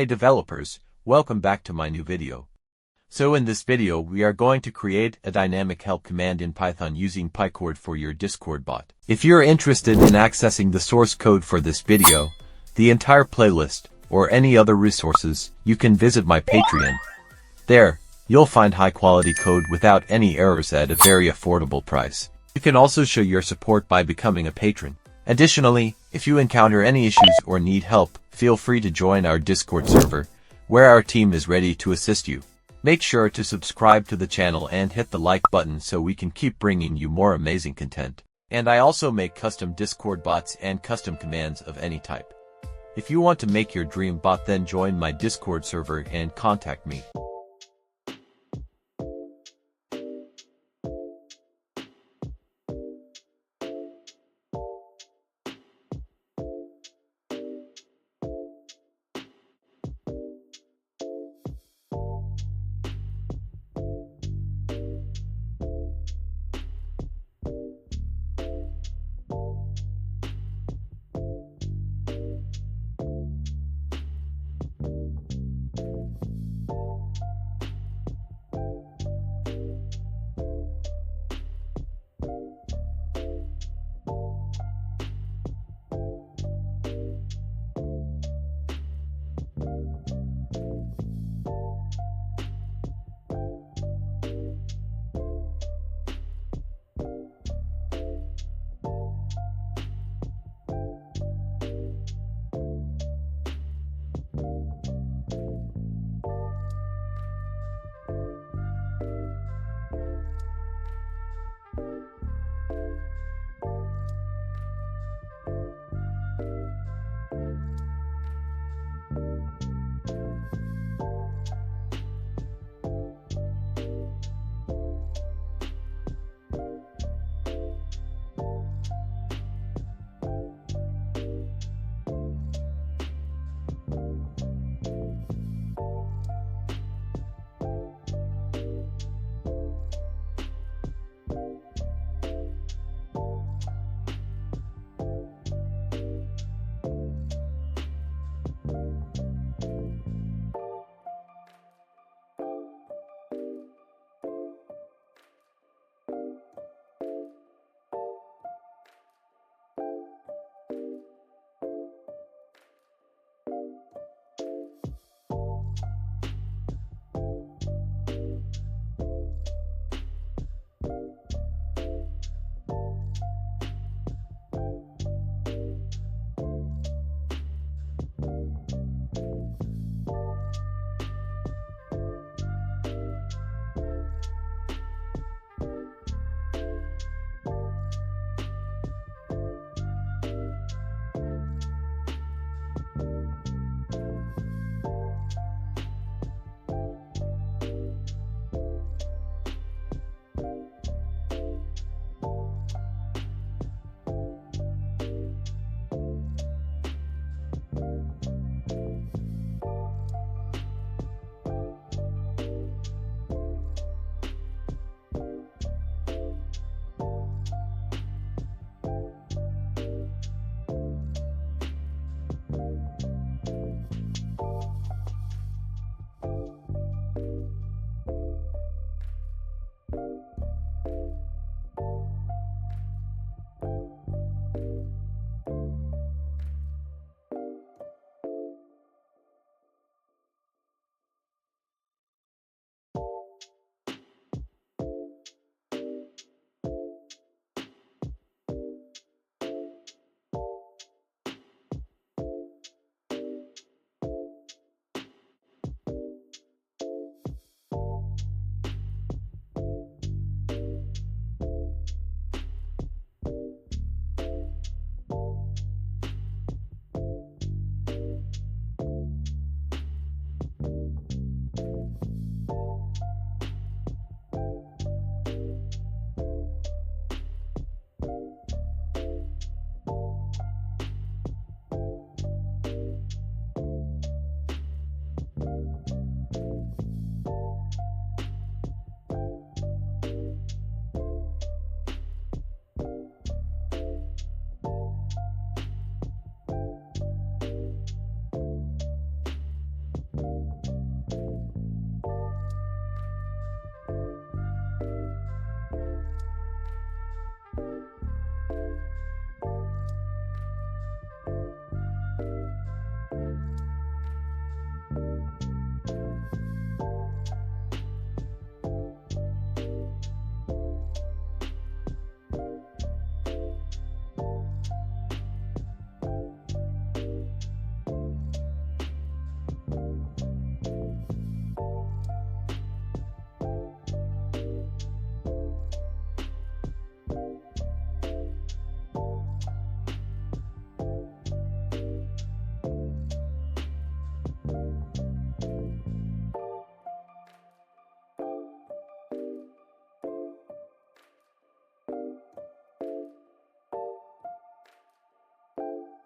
Hey developers, welcome back to my new video. So in this video we are going to create a dynamic help command in Python using Pycord for your Discord bot. If you're interested in accessing the source code for this video, the entire playlist, or any other resources, you can visit my Patreon. There, you'll find high quality code without any errors at a very affordable price. You can also show your support by becoming a patron. Additionally, if you encounter any issues or need help, feel free to join our Discord server, where our team is ready to assist you. Make sure to subscribe to the channel and hit the like button so we can keep bringing you more amazing content. And I also make custom Discord bots and custom commands of any type. If you want to make your dream bot, then join my Discord server and contact me.